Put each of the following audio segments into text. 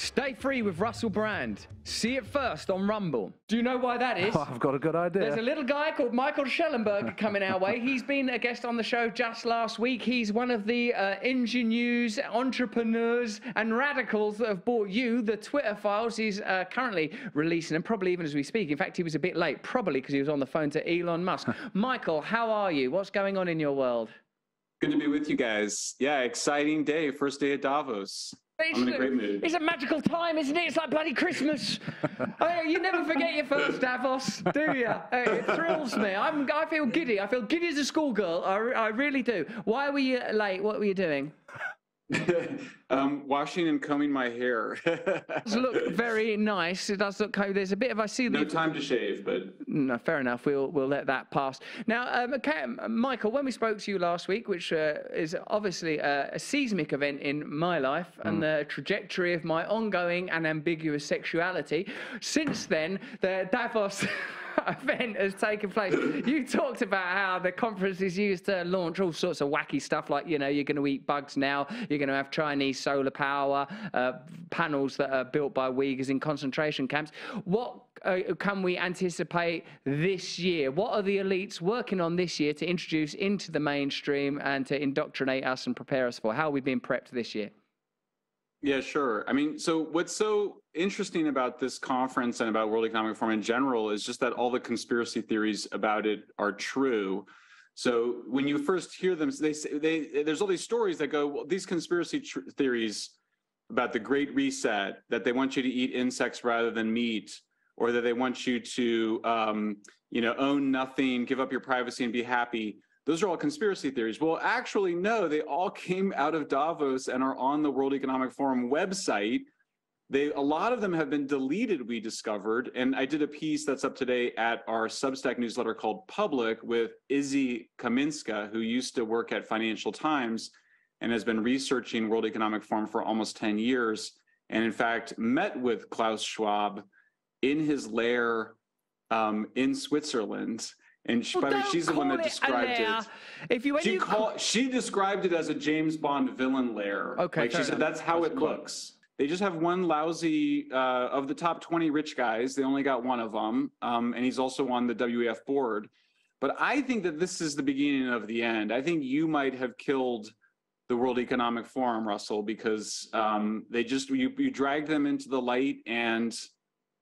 Stay free with Russell Brand. See it first on Rumble. Do you know why that is? Oh, I've got a good idea. There's a little guy called Michael Shellenberger coming our way. He's been a guest on the show just last week. He's one of the ingenues, entrepreneurs, and radicals that have bought you the Twitter files. He's currently releasing them, probably even as we speak. In fact, he was a bit late, probably because he was on the phone to Elon Musk. Michael, how are you? What's going on in your world? Good to be with you guys. Yeah, exciting day. First day at Davos. I'm in a great mood. It's a magical time, isn't it? It's like bloody Christmas. You never forget your first Davos, do you? It thrills me. I feel giddy. I feel giddy as a schoolgirl. I really do. Why were you late? What were you doing? Washing and combing my hair. It does look very nice. It does look. There's a bit of. I see. No time to shave, but no, fair enough. We'll let that pass. Now, Michael, when we spoke to you last week, which is obviously a seismic event in my life and the trajectory of my ongoing and ambiguous sexuality. Since then, the Davos event has taken place. You talked about how the conference is used to launch all sorts of wacky stuff, like, you know, you're going to eat bugs now, you're going to have Chinese solar power, panels that are built by Uyghurs in concentration camps. What can we anticipate this year? What are the elites working on this year to introduce into the mainstream and to indoctrinate us and prepare us for? How are we being prepped this year? Yeah, sure. I mean, so what's so interesting about this conference and about World Economic Forum in general is just that all the conspiracy theories about it are true. So when you first hear them, there's all these stories that go, well, these conspiracy theories about the Great Reset, that they want you to eat insects rather than meat, or that they want you to, own nothing, give up your privacy and be happy. Those are all conspiracy theories. Well, actually, no, they all came out of Davos and are on the World Economic Forum website. A lot of them have been deleted, we discovered. And I did a piece that's up today at our Substack newsletter called Public with Izzy Kaminska, who used to work at Financial Times and has been researching World Economic Forum for almost 10 years. And in fact, met with Klaus Schwab in his lair in Switzerland. And she's the one that described it. She described it as a James Bond villain lair. Okay, like she said, that's how it looks. They just have one lousy, of the top 20 rich guys, they only got one of them. And he's also on the WEF board. But I think that this is the beginning of the end. I think you might have killed the World Economic Forum, Russell, because you dragged them into the light, and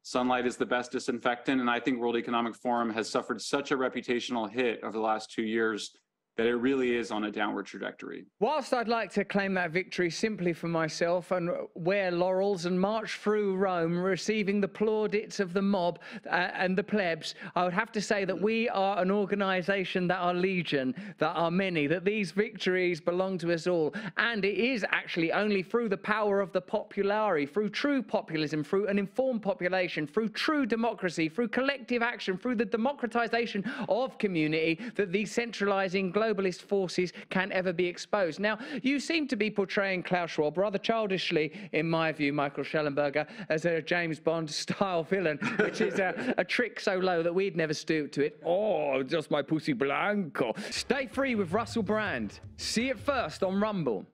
sunlight is the best disinfectant. And I think World Economic Forum has suffered such a reputational hit over the last 2 years that it really is on a downward trajectory. Whilst I'd like to claim that victory simply for myself and wear laurels and march through Rome receiving the plaudits of the mob and the plebs, I would have to say that we are an organisation that are legion, that are many, that these victories belong to us all. And it is actually only through the power of the populari, through true populism, through an informed population, through true democracy, through collective action, through the democratisation of community, that these centralising globalist forces can ever be exposed. Now, you seem to be portraying Klaus Schwab rather childishly, in my view, Michael Shellenberger, as a James Bond-style villain, which is a trick so low that we'd never stoop to it. Oh, just my pussy blanco. Stay free with Russell Brand. See it first on Rumble.